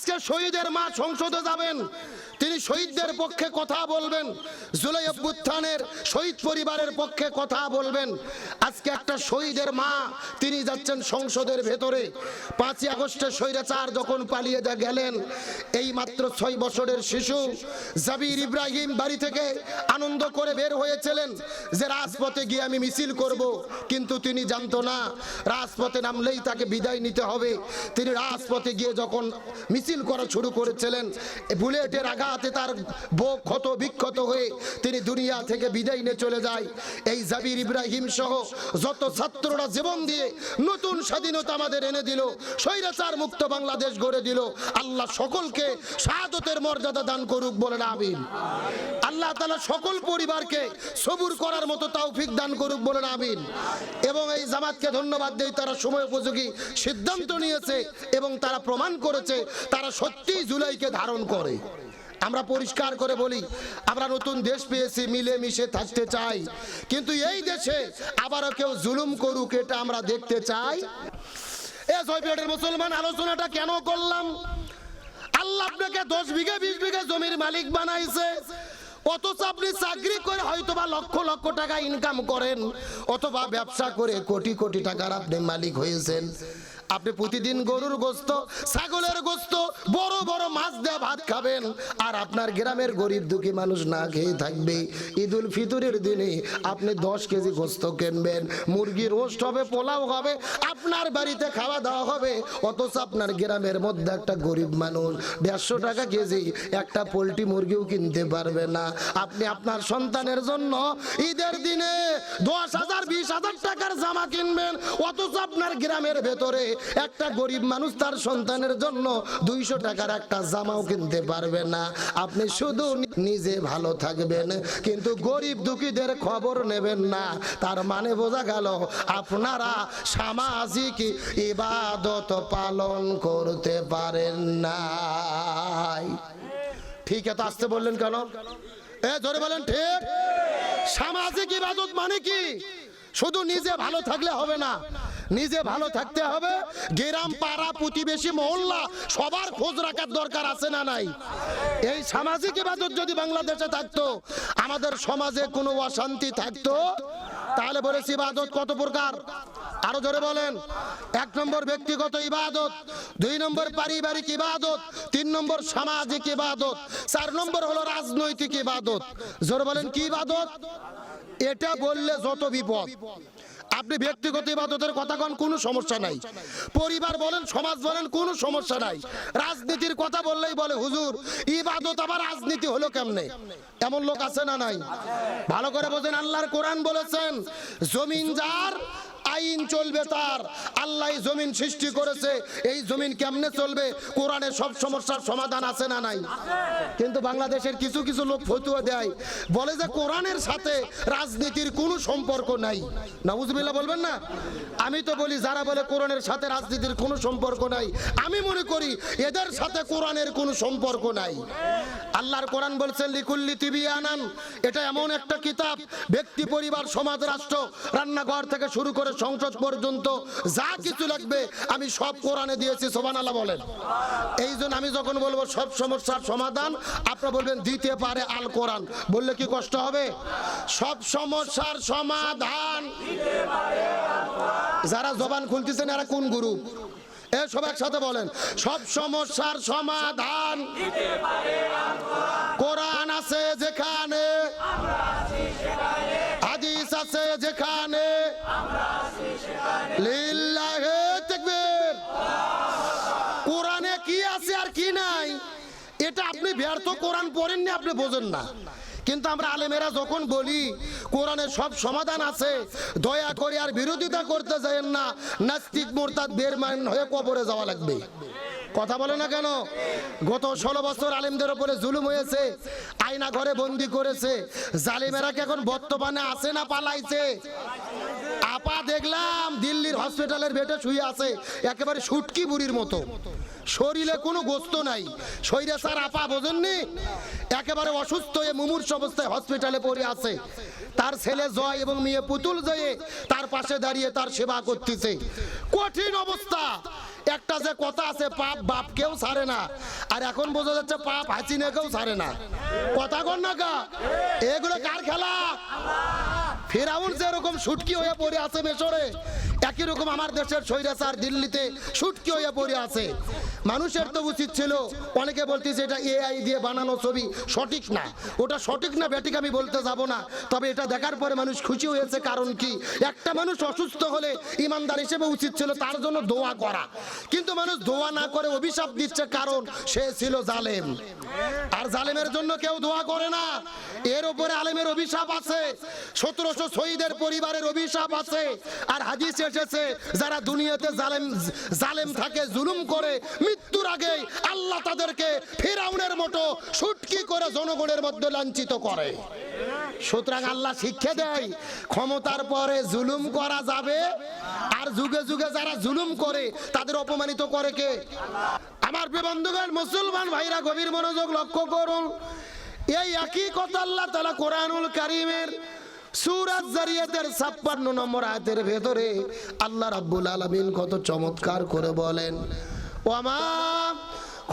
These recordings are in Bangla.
আজকে শহীদের মা সংসদে যাবেন, তিনি শহীদদের পক্ষে কথা বলবেন, জুলাই অভ্যুত্থানের শহীদ পরিবারের পক্ষে কথা বলবেন। আজকে একটা শহীদের মা তিনি যাচ্ছেন সংসদের ভেতরে। 5ই আগস্টে স্বৈরাচার যখন পালিয়ে গেলেন, এই মাত্র 6 বছরের শিশু জাবির ইব্রাহিম বাড়ি থেকে আনন্দ করে বের হয়েছিলেন যে রাজপথে গিয়ে আমি মিছিল করব, কিন্তু তিনি জানতো না রাজপথে নামলেই তাকে বিদায় নিতে হবে। তিনি রাজপথে গিয়ে যখন মিছিল করা শুরু করেছিলেন, বুলেটের আঘাতে তার বুক ক্ষত বিক্ষত হয়ে তিনি দুনিয়া থেকে বিদায় নিয়ে চলে যায়। এই জাবির ইব্রাহিম সহ যত ছাত্ররা জীবন দিয়ে নতুন স্বাধীনতা আমাদের এনে দিল, স্বৈরাচার মুক্ত বাংলাদেশ গড়ে দিল। আল্লাহ সকলকে শাহাদতের মর্যাদা দান করুক, বলেন আমিন। আল্লাহ তাআলা সকল পরিবারকে সবুর করার মতো তৌফিক দান করুক, বলেন আমিন। এবং এই জামাতকে ধন্যবাদ দেই, তারা সময় উপযোগী সিদ্ধান্ত নিয়েছে এবং তারা প্রমাণ করেছে তারা সত্যিই জুলাইকে ধারণ করে। আমরা পরিষ্কার করে বলি, আমরা নতুন দেশ পেয়েছি, মিলে মিশে থাকতে চাই, কিন্তু এই দেশে আবারও কেউ জুলুম করুক এটা আমরা দেখতে চাই। এ জয়পুরহাটের মুসলমান, আলোচনাটা কেন করলাম? আল্লাহ আপনাকে 10 বিঘা 20 বিঘা জমির মালিক বানাইছে, অথচ আপনি চাকরি করে হয়তোবা লক্ষ লক্ষ টাকা ইনকাম করেন, অথবা ব্যবসা করে কোটি কোটি টাকার আপনি মালিক হয়েছেন। আপনি প্রতিদিন গরুর গোস্ত, ছাগলের গোস্ত, বড় বড় মাছ দিয়ে ভাত খাবেন, আর আপনার গ্রামের গরিব দুঃখী মানুষ না খেয়ে থাকবে। ঈদুল ফিতরের দিনে আপনি 10 কেজি গোস্ত কিনবেন, মুরগির রোস্ট হবে, পোলাও হবে, আপনার বাড়িতে খাওয়া দাওয়া হবে, অথচ আপনার গ্রামের মধ্যে একটা গরিব মানুষ 150 টাকা কেজি একটা পোল্ট্রি মুরগিও কিনতে পারবে না। আপনি আপনার সন্তানের জন্য ঈদের দিনে 10,000 20,000 টাকার জামা কিনবেন, অথচ আপনার গ্রামের ভেতরে একটা গরিব মানুষ তার সন্তানের জন্য 200 টাকার একটা জামাও কিনতে পারবে না। আপনি শুধু নিজে ভালো থাকবেন, কিন্তু গরিব দুঃখীদের খবর নেবেন না। তার মানে বোঝা গেল আপনারা সামাজিক ইবাদত পালন করতে পারেন না। ঠিক আছে, আসতে বললেন কেন? জোরে বলেন ঠিক। সামাজিক ইবাদত মানে কি? শুধু নিজে ভালো থাকলে হবে না, নিজে ভালো থাকতে হবে, গ্রাম পাড়া প্রতিবেশী মহল্লা সবার খোঁজ রাখার দরকার আছে না নাই? এই সামাজিক ইবাদত যদি বাংলাদেশে থাকতো, আমাদের সমাজে কোনো অশান্তি থাকতো? তাহলে বলেছি ইবাদত কত প্রকার, আরো জোরে বলেন। 1 নম্বর ব্যক্তিগত ইবাদত, 2 নম্বর পারিবারিক ইবাদত, 3 নম্বর সামাজিক ইবাদত, 4 নম্বর হলো রাজনৈতিক ইবাদত। জোরে বলেন কি ইবাদত? এটা বললে যত বিপদ। আপনি ব্যক্তিগত ইবাদতের কথা কোন কোনো সমস্যা নাই, পরিবার বলেন, সমাজ বলেন, কোনো সমস্যা নাই। রাজনীতির কথা বললেই বলে হুজুর ইবাদত আবার রাজনীতি হলো কেমনে? এমন লোক আছে না নাই? ভালো করে বোঝেন, আল্লাহর কোরআন বলেছেন জমিন যার আইন চলবে তার। আল্লাহ জমিন সৃষ্টি করেছে, এই জমিন কেমনে চলবে কোরআনে সব সমস্যার সমাধান আছে না নাই? কিন্তু বাংলাদেশের কিছু কিছু লোক ফতোয়া দেয়, বলে যে কোরআনের সাথে রাজনীতির কোনো সম্পর্ক নাই। নাউজুবিল্লাহ বলবেন না? আমি তো বলি যারা বলে কোরআনের সাথে রাজনীতির কোনো সম্পর্ক নাই, আমি মনে করি এদের সাথে কোরআনের কোনো সম্পর্ক নাই। আল্লাহর কোরআন বলছেন লিকুল্লি তিবিয়ানান, এটা এমন একটা কিতাব, ব্যক্তি পরিবার সমাজ রাষ্ট্র রান্নাঘর থেকে শুরু করে সংসদ পর্যন্ত যা কিছু লাগবে আমি সব কোরআনে দিয়েছি। সুবহানাল্লাহ বলেন। এই জন্য আমি যখন বলবো সব সমস্যার সমাধান, আপনারা বলবেন দিতে পারে আল কোরআন, বললে কি কষ্ট হবে? সব সমস্যার সমাধান দিতে পারে আল কোরআন। যারা জবান খুলতেছেন এরা কোন গ্রুপ? সব একসাথে বলেন, সব সমস্যার সমাধান দিতে পারে আল কোরআন। কোরআন আছে যেখানে আমরা আছি সেখানে, হাদিস আছে যেখানে আমরা আছি সেখানে, লিল্লাহি তাকবীর। কোরআনে কি আছে আর কি নাই এটা আপনি ব্যর্থ, কোরআন পড়েননি, আপনি বোঝেন না। কিন্তু আমরা আলেমেরা যখন বলি কোরআনে সব সমাধান আছে, দয়া করে আর বিরোধিতা করতে যাবেন না, নাস্তিক মুরতাদ বেঈমান হয়ে কবরে যাওয়া লাগবে। কথা বলে না কেন? গত 16 বছর আলেমদের উপরে জুলুম হয়েছে, আয়না ঘরে বন্দি করেছে। জালিমেরা কি এখন বর্তমানে আছে না পালাইছে? আপা দেখলাম দিল্লির হসপিটালের বেডে শুয়ে আছে, একেবারে শুটকি বুড়ির মতো, শরীরে কোনো গোস্ত নাই। স্বৈরাচার আপা বোঝেননি, একেবারে অসুস্থ হয়ে মুমূর্ষ অবস্থায় হসপিটালে পড়ে আছে। তার ছেলে জয় এবং মেয়ে পুতুল জয়ে তার পাশে দাঁড়িয়ে তার সেবা করতেছে। কঠিন অবস্থা। একটা যে কথা আছে, পাপ বাপ কেউ ছাড়ে না, আর এখন বোঝা যাচ্ছে পাপ হাসিনা কেউ ছাড়ে না। কথা কন না কা? এগুলো কার খেলা? ফিরাউন যেরকম শুটকি হয়ে পড়ে আছে মিশরে, একই রকম আমার দেশের স্বৈরাচার দিল্লিতে শুটকি হয়ে পড়ে আছে। মানুষের তো উচিত ছিল, অনেকে বলতেছে এটা এআই দিয়ে বানানো ছবি, সঠিক না। ওটা সঠিক না বেঠিক আমি বলতে যাব না, তবে এটা দেখার পরে মানুষ খুশি হয়েছে। কারণ কি, একটা মানুষ অসুস্থ হলে ইমানদার হিসেবে উচিত ছিল তার জন্য দোয়া করা, কিন্তু মানুষ দোয়া না করে অভিশাপ দিচ্ছে, কারণ সে ছিল জালেম। আর জালেমের জন্য কেউ দোয়া করে না। এর উপরে আলেমের অভিশাপ আছে, 1700 শহীদের পরিবারের অভিশাপ আছে। আর হাদিস এসেছে, যারা দুনিয়াতে জালেম থাকে, জুলুম করে, মৃত্যুর আগেই আল্লাহ তাদেরকে ফিরাউনের মতো শুটকি করে জনগণের মধ্যে লাঞ্ছিত করে। সুতরাং আল্লাহ শিক্ষা দেয়, ক্ষমতার পরে জুলুম করা যাবে, আর যুগে যুগে যারা জুলুম করে তাদের অপমানিত করে কে? আমার প্রিয় বন্ধুগণ, মুসলমান ভাইরা গভীর মনোযোগ লক্ষ্য করুন। এই একই কথা আল্লাহ তাআলা কোরআনুল কারীমের সূরা যারিয়াতের 56 নম্বর আয়াতের ভেতরে আল্লাহ রাব্বুল আলামিন কত চমৎকার করে বলেন, ওয়ামা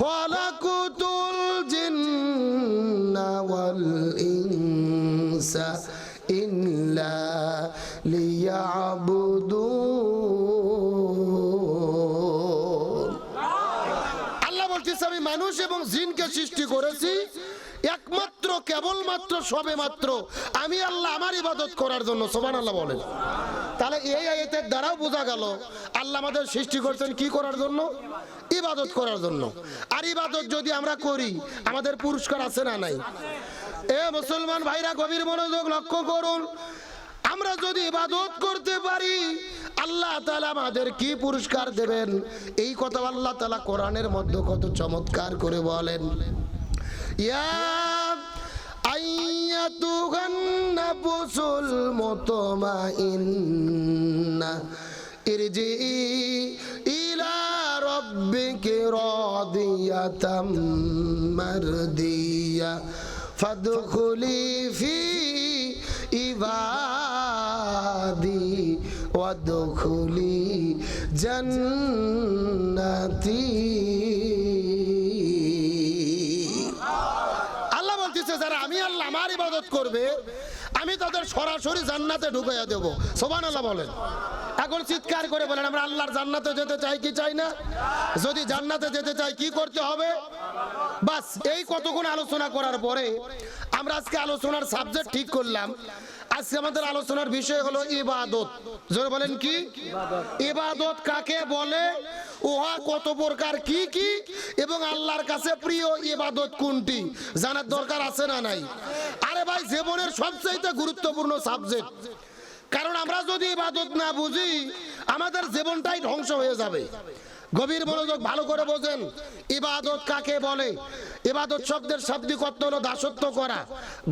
খালাকুতুল জিন্না ওয়াল ইনসা ইল্লা লিয়াবুদুন। আল্লাহ বলতেছে, আমি মানুষ এবং জিনকে সৃষ্টি করেছি একমাত্র, কেবলমাত্র, সবেমাত্র আমি আল্লাহ আমার ইবাদত করার জন্য। সুবহানাল্লাহ বলেন। তাহলে এই আয়াতের দ্বারাও বোঝা গেল আল্লাহ আমাদের সৃষ্টি করছেন কি করার জন্য? ইবাদত করার জন্য। আর ইবাদত যদি আমরা করি আমাদের পুরস্কার আছে না নাই? এ মুসলমান ভাইরা গভীর মনোযোগ লক্ষ্য করুন। আমরা যদি ইবাদত করতে পারি আল্লাহ তাআলা আমাদের কি পুরস্কার দেবেন, এই কথা আল্লাহ তাআলা কোরআনের মধ্যে কত চমৎকার করে বলেন। ইয়া আইয়াতুহান নাফসুল মুতমাইন্নাহ ইরজিই ইলা রাব্বিকি রাদিয়াতাম মারদিয়া ফাদখুলি ফি ইবাদি ওয়াদখুলি জান্নাতি। যারা আমি আল্লাহ আমার ইবাদত করবে আমি তাদের সরাসরি জান্নাতে ঢুকাইয়া দেব। সুবহানাল্লাহ বলেন। এখন চিৎকার করে বলেন, আমরা আল্লাহর জান্নাতে যেতে চাই কি চাই না? যদি জান্নাতে যেতে চাই কি করতে হবে? বাস এই কতক্ষণ আলোচনা করার পরে আমরা আজকে আলোচনার সাবজেক্ট ঠিক করলাম। আজকে আমাদের আলোচনার বিষয় হলো ইবাদত। জোরে বলেন কি? ইবাদত কাকে বলে, উহা কত প্রকার, কি কি, এবং আল্লাহর কাছে প্রিয় ইবাদত কোনটি জানার দরকার আছে না নাই? আরে ভাই, জীবনের সবচেয়ে গুরুত্বপূর্ণ সাবজেক্ট। কারণ আমরা যদি ইবাদত না বুঝি আমাদের জীবনটাই ধ্বংস হয়ে যাবে। গভীর মনোযোগ ভালো করে বোঝেন, ইবাদত কাকে বলে। ইবাদত শব্দের শাব্দিক অর্থ হলো দাসত্ব করা,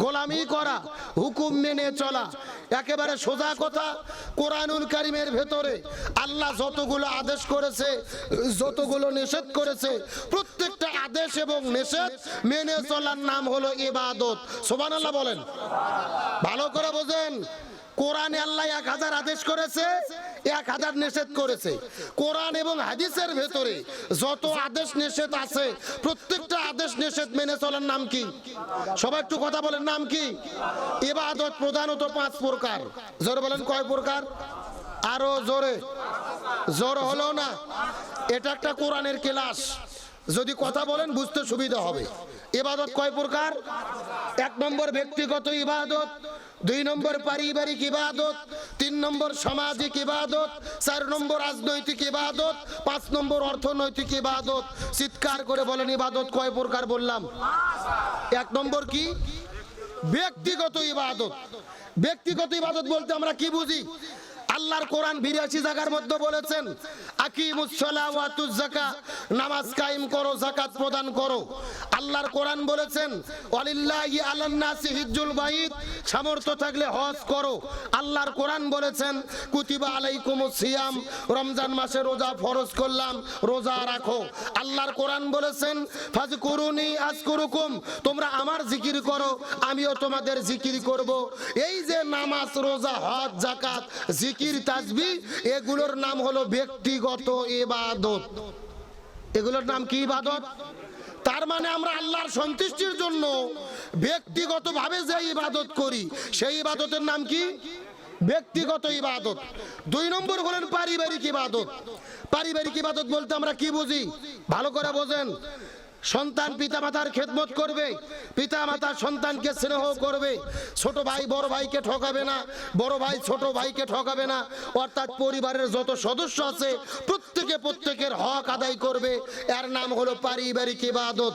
গোলামি করা, হুকুম মেনে চলা। একেবারে সোজা কথা, কোরআনুল কারীমের ভেতরে আল্লাহ যতগুলো আদেশ করেছে, যতগুলো নিষেধ করেছে, প্রত্যেকটা আদেশ এবং নিষেধ মেনে চলার নাম হলো ইবাদত। সুবহানাল্লাহ বলেন। ভালো করে বোঝেন, কোরআনে আল্লাহ 1000 আদেশ করেছে, 1000 নিষেধ করেছে। কোরআন এবং হাদিসের ভেতরে যত আদেশ নিষেধ আছে প্রত্যেকটা আদেশ নিষেধ মেনে চলার নাম কি? সবাই একটু কথা বলেন, নাম কি? ইবাদত প্রধানত 5 প্রকার। জোরে বলেন, কয় প্রকার? আরো জোরে। জোর হলো না, এটা একটা কোরআনের ক্লাস। যদি কথা বলেন বুঝতে সুবিধা হবে। ইবাদত কয় প্রকার? 1 নম্বর ব্যক্তিগত ইবাদত, 2 নম্বর পারিবারিক ইবাদত, 3 নম্বর সামাজিক ইবাদত, 4 নম্বর রাজনৈতিক ইবাদত, 5 নম্বর অর্থনৈতিক ইবাদত। চিৎকার করে বলেন, ইবাদত কয় প্রকার বললাম? 1 নম্বর কি? ব্যক্তিগত ইবাদত। ব্যক্তিগত ইবাদত বলতে আমরা কি বুঝি? আল্লাহর কোরআন 82 জায়গার মধ্যে বলেছেন, আকিমুস সালাহ ওয়া আতুজ যাকাত, নামাজ কায়েম করো, যাকাত প্রদান করো। আল্লাহর কোরআন বলেছেন, ওয়ালিল্লাহি আলান নাসি হিজ্জুল বাইত, সামর্থ্য থাকলে হজ করো। আল্লাহর কোরআন বলেছেন, কুতিবা আলাইকুমুস সিয়াম, রমজান মাসে রোজা ফরজ করলাম, রোজা রাখো। আল্লাহর কোরআন বলেছেন, ফাজকুরুনি আযকুরুকুম, তোমরা আমার জিকির করো আমিও তোমাদের জিকির করব। এই যে নামাজ, রোজা, হজ, যাকাত, জিকির জিকির তাসবিহ এগুলোর নাম হলো ব্যক্তিগত ইবাদত। এগুলোর নাম কি ইবাদত? তার মানে আমরা আল্লাহর সন্তুষ্টির জন্য ব্যক্তিগতভাবে যে ইবাদত করি সেই ইবাদতের নাম কি? ব্যক্তিগত ইবাদত। 2 নম্বর হলেন পারিবারিক ইবাদত। পারিবারিক ইবাদত বলতে আমরা কি বুঝি ভালো করে বোঝেন। সন্তান পিতা মাতার খেদমত করবে, পিতা মাতা সন্তানকে স্নেহ করবে, ছোট ভাই বড় ভাইকে ঠকাবে না, বড় ভাই ছোট ভাইকে ঠকাবে না, অর্থাৎ পরিবারের যত সদস্য আছে প্রত্যেকের হক আদায় করবে। এর নাম হলো পারিবারিক ইবাদত।